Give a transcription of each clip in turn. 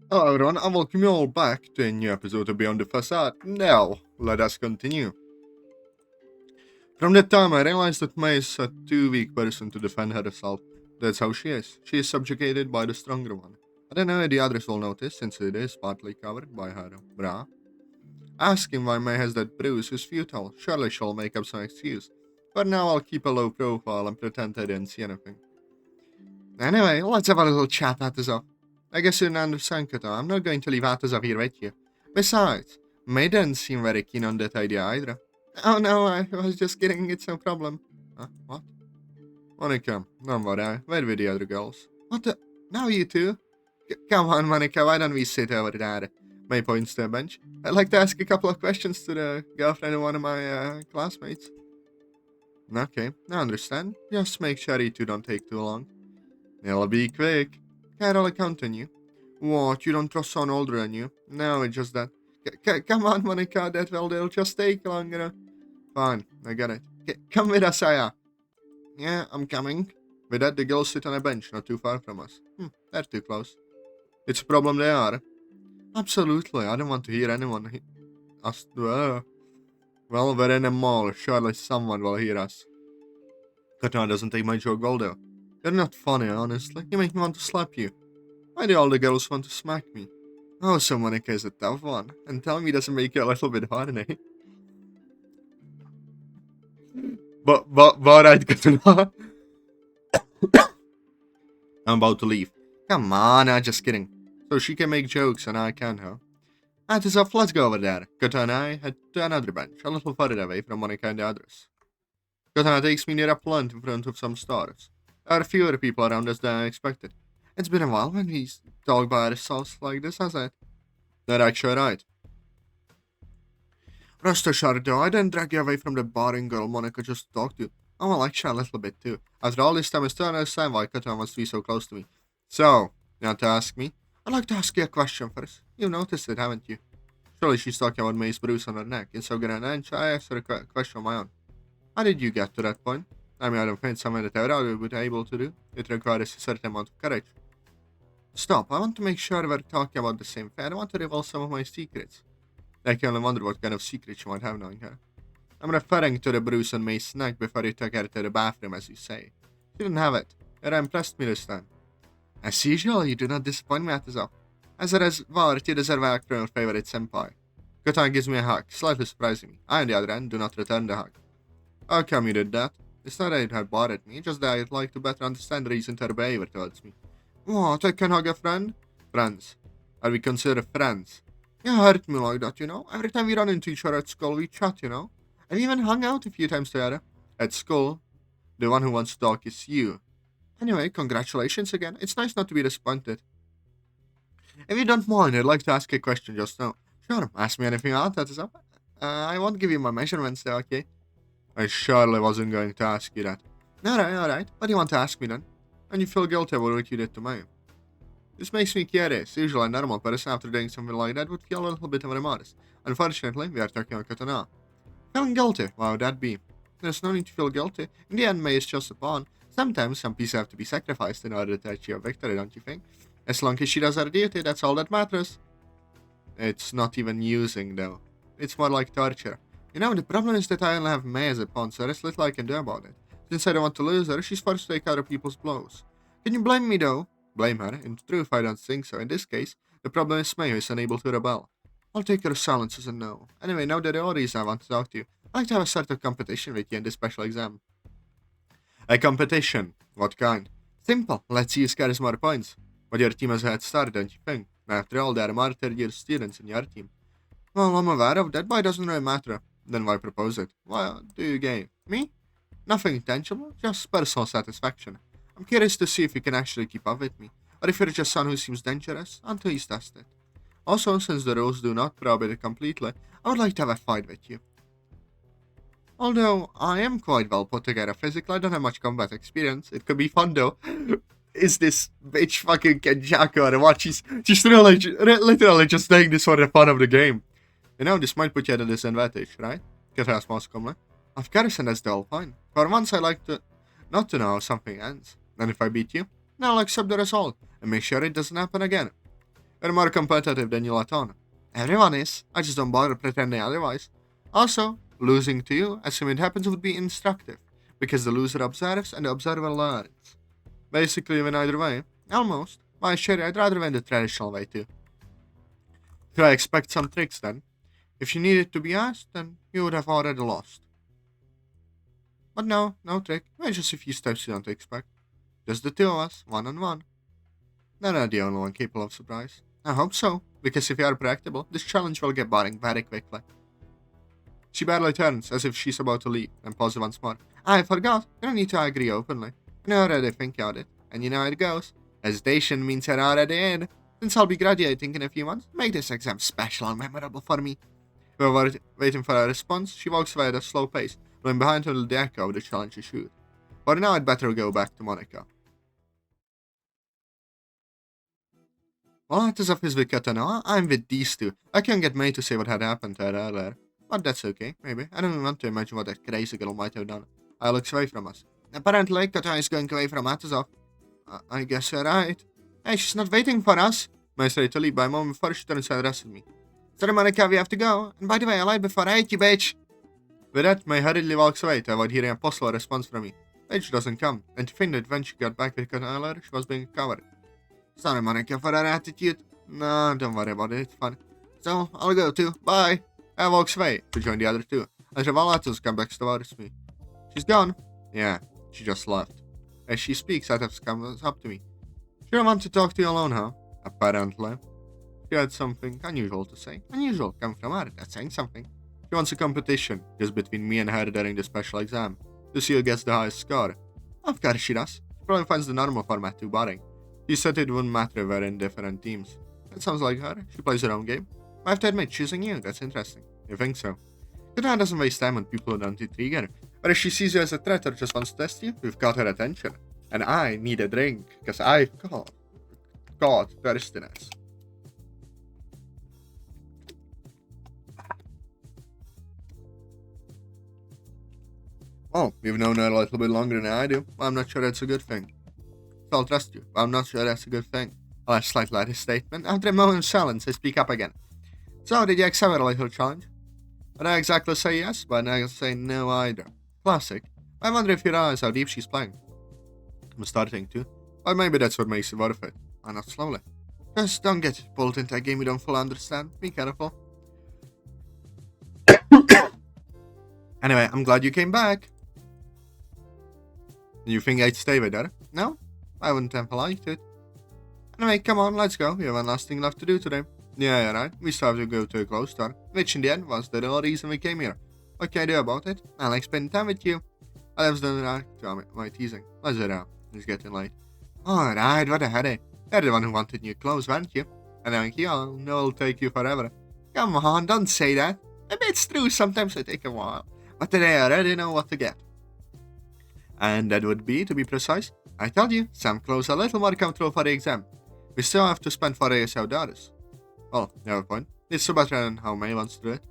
Hello everyone, and welcome you all back to a new episode of Beyond The Facade. Now, let us continue. From that time, I realized that May is a too weak person to defend herself. That's how she is. She is subjugated by the stronger one. I don't know if the others will notice, since it is partly covered by her bra. Asking why May has that bruise is futile. Surely she'll make up some excuse. But now I'll keep a low profile and pretend I didn't see anything. Anyway, let's have a little chat, Atazoth. I guess you understand, Koto. I'm not going to leave Atazoth here with you. Besides, May doesn't seem very keen on that idea either. Oh no, I was just kidding, it's no problem. Huh? What? Monika, don't worry, where with the other girls? What the? Now you two? Come on, Monika, why don't we sit over there? May points to a bench. I'd like to ask a couple of questions to the girlfriend of one of my classmates. Okay, I understand. Just make sure you two don't take too long. It'll be quick. Can't really count on you. What, you don't trust someone older than you? No, it's just that. Come on, Monika, it'll just take longer. Fine, I get it. Come with us, Aya. Yeah, I'm coming. With that, the girls sit on a bench not too far from us. They're too close. It's a problem they are. Absolutely, I don't want to hear anyone us. Well, we're in a mall. Surely someone will hear us. Kotonoha doesn't take my joke well, though. You're not funny, honestly. You make me want to slap you. Why do all the girls want to smack me? Oh, so Monika is a tough one. And tell me doesn't make you a little bit horny. But alright, Kotonoha. I'm about to leave. Come on, I'm just kidding. So she can make jokes and I can't, huh? Atazoth, let's go over there. Kotonoha and I head to another bench, a little further away from Monika and the others. Kotonoha takes me near a plant in front of some stars. There are fewer people around us than I expected. It's been a while when we talk by ourselves like this, hasn't it? They're actually right. Rest assured though, I didn't drag you away from the boring girl Monika just talked to. I will lecture a little bit too. After all this time, I still understand why Kotonoha wants to be so close to me. So, you want to ask me? I'd like to ask you a question first. You've noticed it, haven't you? Surely she's talking about May's bruise on her neck. In so good an inch, I asked her a question of my own. How did you get to that point? I mean, I don't think someone that I would be able to do. It requires a certain amount of courage. Stop, I want to make sure we're talking about the same thing. I want to reveal some of my secrets. I can only wonder what kind of secrets you might have knowing her. I'm referring to the bruise on May's neck before you took her to the bathroom, as you say. She didn't have it. It impressed me this time. As usual, you do not disappoint me, Atazoth. As a reward, you deserve a hug from your favorite senpai. Kotonoha gives me a hug, slightly surprising me. I, on the other hand, do not return the hug. How come you did that? It's not that it had bothered me, just that I'd like to better understand the reason to her behavior towards me. What, I can hug a friend? Friends. Are we considered friends? You hurt me like that, you know? Every time we run into each other at school, we chat, you know? And we even hung out a few times together. At school, the one who wants to talk is you. Anyway, congratulations again. It's nice not to be disappointed. If you don't mind, I'd like to ask a question just now. Sure, ask me anything else, that is up. I won't give you my measurements though, okay? I surely wasn't going to ask you that. Alright. What do you want to ask me then? And you feel guilty about what you did to me. This makes me curious. Usually a normal person after doing something like that would feel a little bit of remorse. Unfortunately, we are talking about Kotonoha. Feeling guilty, why would that be? There's no need to feel guilty. In the end, May is just a pawn. Sometimes some pieces have to be sacrificed in order to achieve a victory, don't you think? As long as she does her duty, that's all that matters. It's not even using, though. It's more like torture. You know, the problem is that I only have May as a pawn, so there's little I can do about it. Since I don't want to lose her, she's forced to take other people's blows. Can you blame me, though? Blame her? In truth, I don't think so. In this case, the problem is May, who is unable to rebel. I'll take her silence as a no. Anyway, now that the audience I want to talk to you, I'd like to have a sort of competition with you in this special exam. A competition? What kind? Simple. Let's see who scores more points. But your team has a head start, don't you think? After all, there are more third-year students in your team. Well, I'm aware of that, but it doesn't really matter. Then why propose it? What do you gain? Me? Nothing intentional, just personal satisfaction. I'm curious to see if you can actually keep up with me, or if you're just someone who seems dangerous until he's tested. Also, since the rules do not prohibit it completely, I would like to have a fight with you. Although I am quite well put together physically, I don't have much combat experience. It could be fun though. Is this bitch fucking Kenjaku or what? She's literally just doing this for the fun of the game. You know, this might put you at a disadvantage, right? Kotonoha smiles calmly. Of course, and that's the whole point. For once, I like to not to know how something ends. And if I beat you, then I'll accept the result and make sure it doesn't happen again. You're more competitive than you let on. Everyone is. I just don't bother pretending otherwise. Also, losing to you, assuming it happens, would be instructive, because the loser observes and the observer learns. Basically, win either way. Almost. By Sherry, I'd rather win the traditional way too. Could I expect some tricks then? If you needed to be asked, then you would have already lost. But no, no trick. Maybe just a few steps you don't expect. Just the two of us, one on one. They're not the only one capable of surprise. I hope so, because if you are predictable, this challenge will get boring very quickly. She barely turns, as if she's about to leave, and pauses once more. I forgot. You don't need to agree openly. I already think about it, and you know how it goes. Hesitation means you're already in. Since I'll be graduating in a few months, make this exam special and memorable for me. While waiting for a response, she walks away at a slow pace, leaving behind her the echo of the challenge issued. But now I'd better go back to Monika. While Atazoth is with Kotonoha, I'm with these two. I can't get May to say what had happened to her earlier. But that's okay, maybe. I don't even want to imagine what that crazy girl might have done. I looks away from us. Apparently, Kotonoha is going away from Atazoth. I guess you're right. Hey, she's not waiting for us. May started to leave by a moment before she turns and addresses me. Sorry, Monika, we have to go. And by the way, I lied before I ate you, bitch. With that, May hurriedly walks away to avoid hearing a possible response from me. Bitch doesn't come, and to think that when she got back with Kotonoha earlier, she was being covered. Sorry, Monika, for her attitude. No, don't worry about it, it's fine. So, I'll go too. Bye. I walks away to join the other two, as Revalatos comes back towards me. She's gone. Yeah, she just left. As she speaks, Atazoth comes up to me. She don't want to talk to you alone, huh? Apparently. She had something unusual to say. Unusual, coming from her, that's saying something. She wants a competition, just between me and her during the special exam, to see who gets the highest score. Of course she does. She probably finds the normal format too boring. She said it wouldn't matter if we're in different teams. That sounds like her. She plays her own game. I have to admit, choosing you, that's interesting. You think so? Kotonoha doesn't waste time on people who don't intrigue her. But if she sees you as a threat or just wants to test you, we've got her attention. And I need a drink, because I've got thirstiness. Oh, you've known her a little bit longer than I do. Well, I'm not sure that's a good thing. So I'll trust you, but I'm not sure that's a good thing. I'll have slightly lighter statement. After a moment of silence, I speak up again. So, did you accept a little challenge? I don't exactly say yes, but I say no either. Classic. I wonder if you realize how deep she's playing. I'm starting to. Or maybe that's what makes it worth it. Why not slowly? Just don't get pulled into a game you don't fully understand. Be careful. Anyway, I'm glad you came back. You think I'd stay with her? No? I wouldn't have liked it. Anyway, come on, let's go. We have one last thing left to do today. Yeah, right. We still have to go to a close store, which in the end was the real reason we came here. What can I do about it? I like spending time with you. I was done to my teasing. Let's head out. It's getting late. Alright, what a headache. You're the one who wanted new clothes, weren't you? And I think I know it'll take you forever. Come on, don't say that. Maybe it's true, sometimes they take a while. But today I already know what to get. And that would be, to be precise, I told you, some clothes are a little more comfortable for the exam. We still have to spend 4 days outdoors. Well, you have a point. It's so better than how May wants to do it.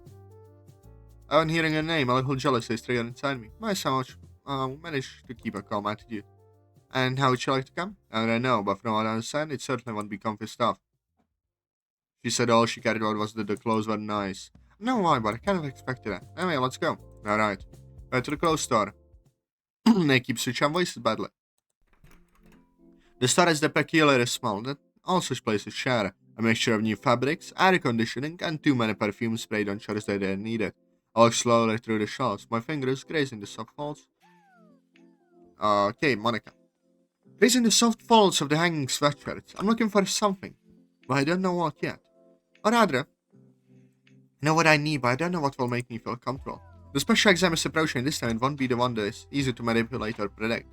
I've been hearing her name, a little jealousy is triggered inside me. I somehow managed to keep a calm attitude. And how would she like to come? I don't know, but from what I understand, it certainly won't be comfy stuff. She said all she cared about was that the clothes were nice. I don't know why, but I kind of expected that. Anyway, let's go. Alright. Back to the clothes store. They keep switching voices badly. The store is the peculiar smell that all such places share. A mixture of new fabrics, air conditioning, and too many perfumes sprayed on shirts that they needed. I walk slowly through the shelves, my fingers grazing the soft folds. Okay, Monika. Grazing the soft folds of the hanging sweatshirts. I'm looking for something, but I don't know what yet. Or rather, I know what I need, but I don't know what will make me feel comfortable. The special exam is approaching, this time it won't be the one that is easy to manipulate or predict.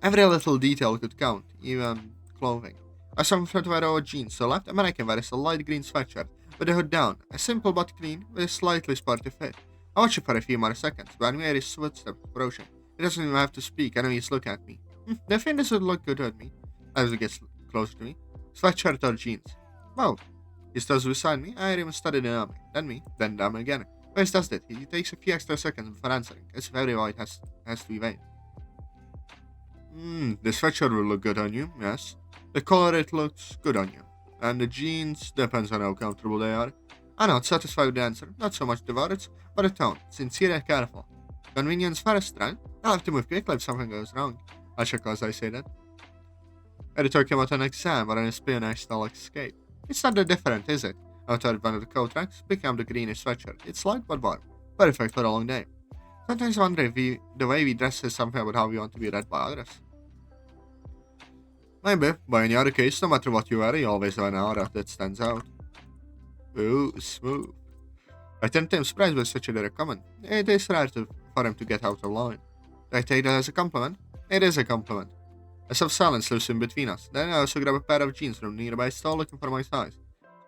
Every little detail could count, even clothing. I saw to wear over jeans, so left American wears a light green sweatshirt with the hood down, a simple but clean, with a slightly sporty fit. I watch it for a few more seconds, but I hear his footsteps approaching. He doesn't even have to speak, I know he's looking at me. The thing this would look good at me, as he gets closer to me. Sweatshirt or jeans? Both. He stands beside me, I hear him study the army, then me, then them again. When he does that, he takes a few extra seconds before answering, as if every white has to be vain. The sweatshirt will look good on you, yes. The color, it looks good on you. And the jeans depends on how comfortable they are. I'm not satisfied with the answer, not so much the words, but the tone, sincere and careful. Convenience first, right? I'll have to move quickly if something goes wrong. I chuckle as I say that. Are you talking about an exam or an espionage style escape? It's not that different, is it? Outside one of the coat racks, picking up the greenish sweatshirt. It's light but warm. Perfect for a long day. Sometimes I wonder if the way we dress says something about how we want to be read by others. Maybe, but in the other case, no matter what you wear, you always have an aura that stands out. Ooh, smooth. I tend to am surprised by such a direct comment. It is rare for him to get out of line. Do I take that as a compliment? It is a compliment. A soft silence lives in between us. Then I also grab a pair of jeans from a nearby store looking for my size.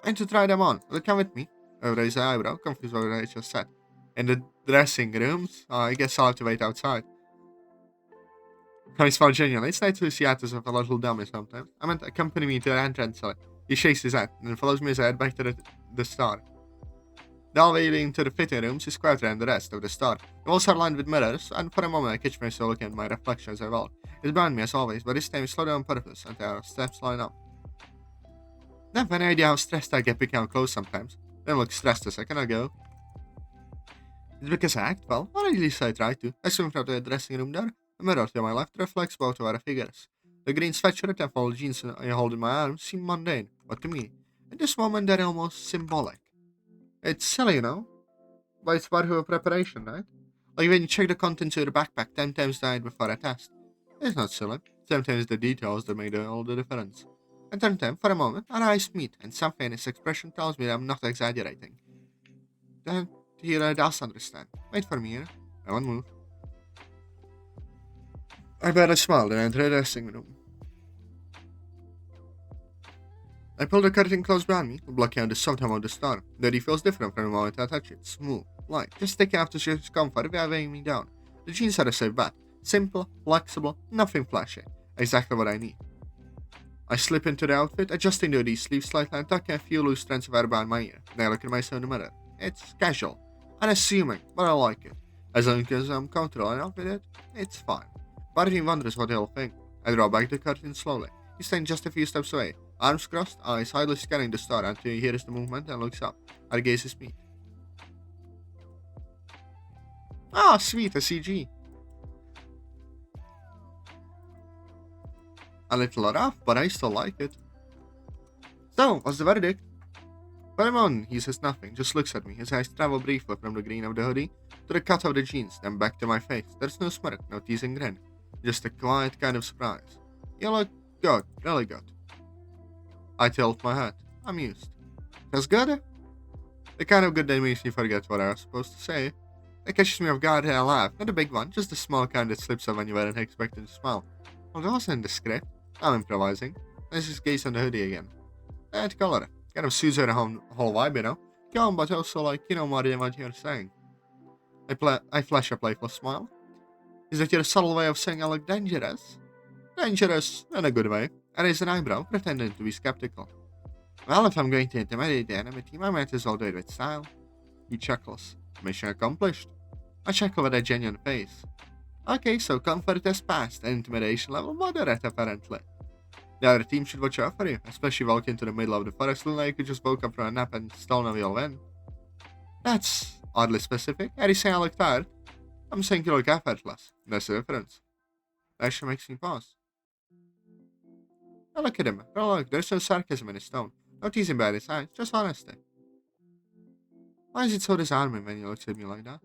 I need to try them on. Will you come with me? I raise an eyebrow, confused by what I just said. In the dressing rooms? Oh, I guess I'll have to wait outside. I smile genuinely. It's nice to see Atazoth a little dummy sometimes. I meant accompany me to the entrance. He shakes his head and follows me as I head back to the store. The hallway leading to the fitting rooms is quieter than the rest of the store. The walls are lined with mirrors, and for a moment I catch myself looking at my reflection as I walk. It's behind me as always, but this time it's slowly on purpose until our steps line up. I have any idea how stressed I get picking out clothes sometimes. Don't look stressed a second ago. It's because I act well, or at least I try to. I swim from the dressing room door. A mirror to my left reflects both of our figures. The green sweatshirt and full jeans I hold in my arms seem mundane, but to me, at this moment they're almost symbolic. It's silly, you know, but it's part of a preparation, right? Like when you check the contents of your backpack 10 times the night before a test. It's not silly. Sometimes the details that make all the difference. And then, for a moment, our eyes meet, and something in his expression tells me that I'm not exaggerating. Then, he does understand. Wait for me here. I won't move. I barely smiled and entered the dressing room. I pull the curtain close behind me, blocking out the soft hum of the store. The read feels different from the moment I touch it. Smooth, light, just sticking out to his comfort without weighing me down. The jeans are a safe bet. Simple, flexible, nothing flashy. Exactly what I need. I slip into the outfit, adjusting the hoodie sleeves slightly and tucking a few loose strands of hair behind my ear. Then I look at myself in the mirror. It's casual, unassuming, but I like it. As long as I'm comfortable enough with it, it's fine. Part of me wonders what he'll think. I draw back the curtain slowly. He's staying just a few steps away. Arms crossed, eyes idly scanning the store until he hears the movement and looks up. Our gazes meet. Ah, sweet, a CG. A little rough, but I still like it. So, what's the verdict? Paimon, he says nothing, just looks at me. His eyes travel briefly from the green of the hoodie to the cut of the jeans, then back to my face. There's no smirk, no teasing grin. Just a quiet kind of surprise. You look good, really good. I tilt my head, amused. Feels good? The kind of good that makes me forget what I was supposed to say. It catches me off guard and I laugh. Not a big one, just the small kind that slips out when you weren't expecting to smile. Well, that wasn't in the script. I'm improvising. Let's just gaze on the hoodie again. That color. Kind of suits the whole vibe, you know? Calm, but also like, you know more than what you're saying. I flash a playful smile. Is that your subtle way of saying I look dangerous? Dangerous, in a good way. I raise an eyebrow, pretending to be skeptical. Well, if I'm going to intimidate the enemy team, I might as well do it with style. He chuckles. Mission accomplished. I chuckle with a genuine face. Okay, so comfort has passed, and intimidation level moderate apparently. The other team should watch out for you, especially walking into the middle of the forest like you just woke up from a nap and stolen a real win. That's oddly specific. Are you saying I look tired? I'm saying you look effortless. That's the difference. That actually makes me pause. I look at him. Oh, look, there's no sarcasm in his tone. No teasing by his eyes, just honesty. Why is it so disarming when he looks at me like that?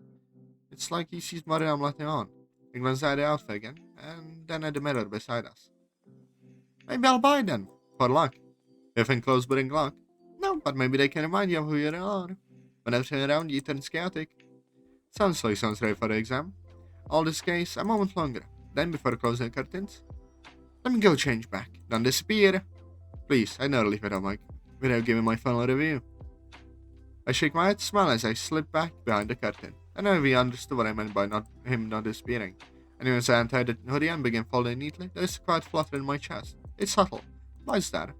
It's like he sees more than I'm letting on. He glances at the outfit again, and then at the mirror beside us. Maybe I'll buy them, for luck. If enclosed bring luck. No, but maybe they can remind you of who you are. When everything around you turns chaotic. Sounds ready for the exam. All this case, a moment longer. Then before closing the curtains. Let me go change back. Don't disappear. Please, I never leave without giving my final review. I shake my head, smile as I slip back behind the curtain. I never even understood what I meant by him not disappearing. And as I untie the hoodie and begin folding neatly, there is a quiet flutter in my chest. It's subtle. Why is that?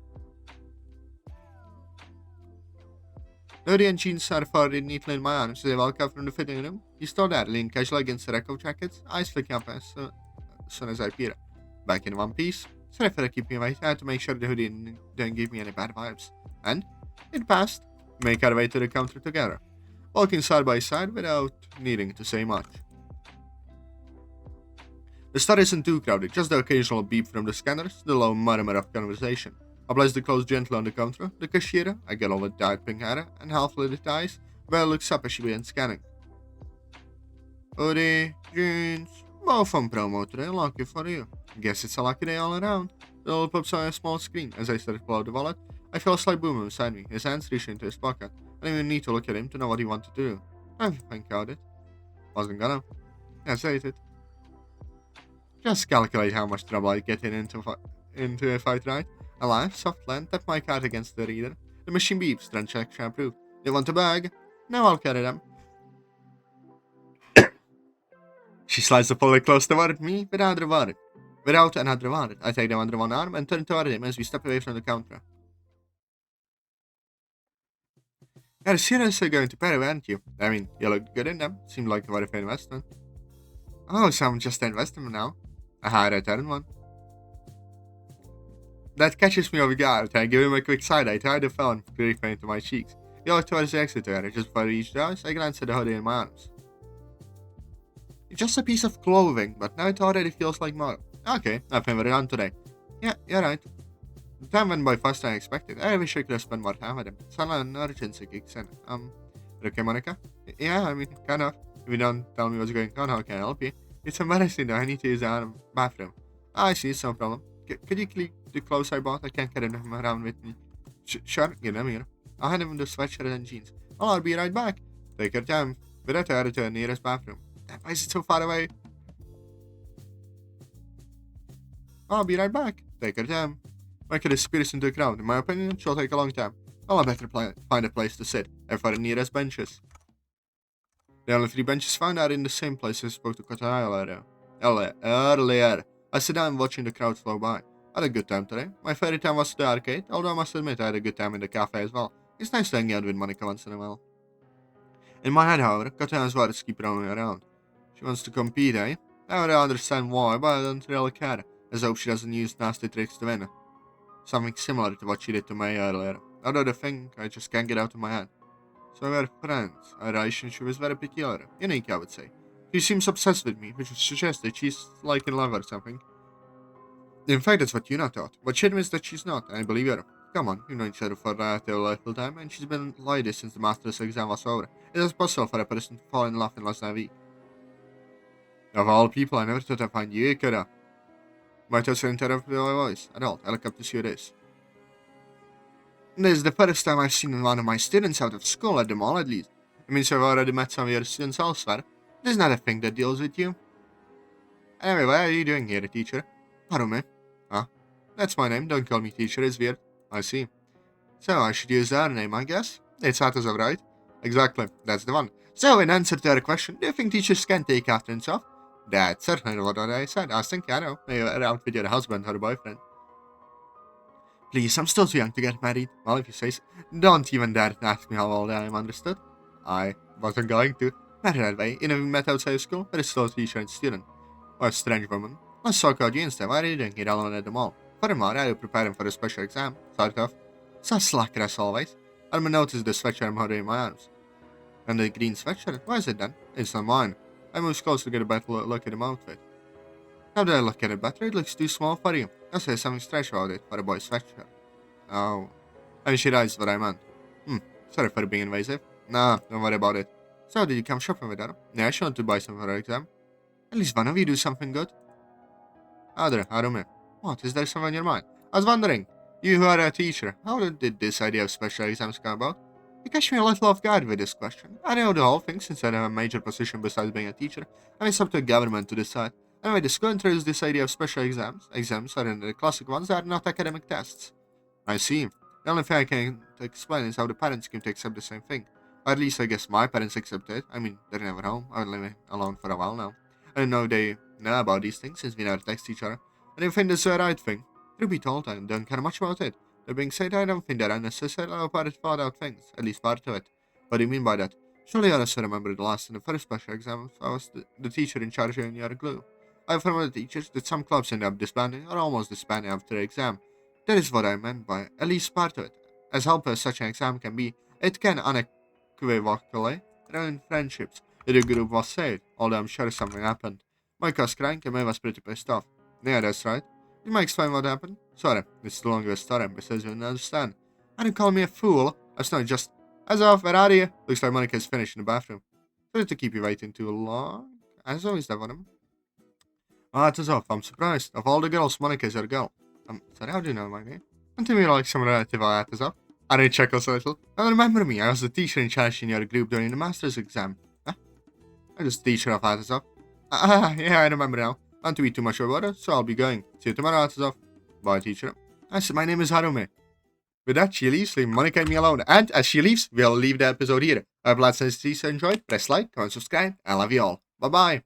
The hoodie and jeans are folded neatly in my arms as I walk out from the fitting room. He's still there, leaning casually against the rack of jackets, eyes flicking up as soon as I peer. Back in one piece, Sorry for keeping me awake. I had to make sure the hoodie didn't give me any bad vibes. And it passed. We make our way to the counter together, walking side by side without needing to say much. The store isn't too crowded, just the occasional beep from the scanners, the low murmur of conversation. I place the clothes gently on the counter. The cashier, a girl with dyed pink hair and half-lit eyes, barely looks up as she begins scanning. Hoodie, jeans, both on promo today, lucky for you. Guess it's a lucky day all around. The little pops on a small screen. As I start to pull out the wallet, I feel a slight boom beside me, his hands reaching into his pocket. I didn't even need to look at him to know what he wanted to do. I think out it. Wasn't gonna. Hesitated. Just calculate how much trouble I get into a fight, right? I laugh, softly, and tap my card against the reader. The machine beeps, transaction approved. You want a bag? No, I'll carry them. She slides the fully close toward me without another word. I take them under one arm and turn toward him as we step away from the counter. You're seriously going to Peru, aren't you? I mean, you look good in them. Seemed like a very fair investment. Oh, so I'm just an investment now. A high return one. That catches me off guard. I give him a quick side eye, tie the phone briefly into my cheeks. We walk towards the exit area. Just before we reach the house, I glance at the hoodie in my arms. It's just a piece of clothing, but now it already feels like more. Okay, I've been very on today. Yeah, you're right. The time went by faster than I expected. I wish I could have spent more time with him. Suddenly an urgency kicks in. Okay, Monika? Yeah, I mean, kind of. If you don't tell me what's going on, how can I help you? It's embarrassing though, I need to use the bathroom. I see, it's no problem. Could you keep the clothes I bought? I can't carry them around with me. Sure, give them here. I'll hand him the sweatshirt and jeans. Oh, I'll be right back. Take your time. We're at the nearest bathroom. Why is it so far away? I'll be right back. Take your time. I could disperse into the crowd. In my opinion, it will take a long time. I'll better find a place to sit. And for the nearest benches. The only 3 benches found are in the same place I spoke to Kotonoha earlier. I sit down watching the crowd flow by. I had a good time today. My favorite time was the arcade, although I must admit I had a good time in the cafe as well. It's nice to hang out with Monika once in a while. In my head, however, Kotonoha's words keep roaming around. She wants to compete, eh? I don't understand why, but I don't really care. As hope she doesn't use nasty tricks to win. Something similar to what she did to me earlier. Although the thing I just can't get out of my head. So we're friends. Our relationship is very peculiar. Unique, I would say. She seems obsessed with me, which would suggest that she's like in love or something. In fact, that's what Yuna thought. But she admits that she's not, and I believe her. Come on, we've known each other for a little time, and she's been like this since the master's exam was over. It is possible for a person to fall in love in less than a week. Of all people, I never thought I'd find you, Yedrah. My thoughts are interrupted by my voice. At all, I look up to see who it is. This is the first time I've seen one of my students out of school, at the mall at least. It means I've already met some of your students elsewhere. This is not a thing that deals with you. Anyway, what are you doing here, teacher? Pardon me. Huh? That's my name, don't call me teacher, it's weird. I see. So, I should use her name, I guess? It's Atazoth, right? Exactly, that's the one. So, in answer to her question, do you think teachers can take afternoons off? That's certainly what I said. I think I know. Maybe you're out with your husband or boyfriend. Please, I'm still too young to get married. Well, if you say so. Don't even dare to ask me how old I am, understood? I wasn't going to. Not that way. You know, we met outside school, but it's still a teacher and student. What a strange woman. Let's talk about you instead. Why are you doing here alone at the mall? Furthermore, are you preparing for a special exam? Sort of. So slacker as always. I didn't notice the sweatshirt I'm holding in my arms. And the green sweatshirt? Why is it then? It's not mine. I moved close to get a better look at the outfit. Now that I look at it better, it looks too small for you. I say something strange about it for a boy's sweatshirt. Oh. I mean, she knows what I meant. Sorry for being invasive. Nah, don't worry about it. So, did you come shopping with her? Yeah, she wanted to buy something for her exam. At least one of you do something good. Harume. What, is there something on your mind? I was wondering, you who are a teacher, how did this idea of special exams come about? You catch me a little off guard with this question. I know the whole thing since I have a major position besides being a teacher, and it's up to the government to decide. Anyway, the school introduced this idea of special exams. Exams are in the classic ones that are not academic tests. I see. The only thing I can explain is how the parents came to accept the same thing. Or at least I guess my parents accepted it. I mean, they're never home. I've been living alone for a while now. I don't know they know about these things since we never text each other. And I think this is the right thing. Truth be told, I don't care much about it. That being said, I don't think they're unnecessarily thought out things, at least part of it. What do you mean by that? Surely you also remember the last and the first special exams I was the teacher in charge in your glue. I've heard from the teachers that some clubs end up disbanding or almost disbanding after the exam. That is what I meant by at least part of it. As helpful as such an exam can be, it can unequivocally ruin friendships. The group was saved, although I'm sure something happened. Monika's crying and May was pretty pissed off. Yeah, that's right. You might explain what happened? Sorry, it's the longest story, besides you don't understand. I don't call me a fool. That's not just... Atazoth, where are you? Looks like Monika's finished in the bathroom. Sorry to keep you waiting too long. As always, that one. Atazoth, I'm surprised. Of all the girls, Monika is your girl. Sorry, how do you know my name? Don't tell me you're like some relative of Atazoth. I didn't chuckle a little. Now remember me, I was the teacher in charge in your group during the master's exam. Huh? I was the teacher of Atazoth. Yeah, I remember now. Not to be too much about it, so I'll be going. See you tomorrow, Atazoth. Bye, teacher. I said my name is Harume. With that, she leaves, leaving Monika and me alone. And as she leaves, we'll leave the episode here. I hope lots of you enjoyed. Press like, comment, subscribe. I love you all. Bye-bye.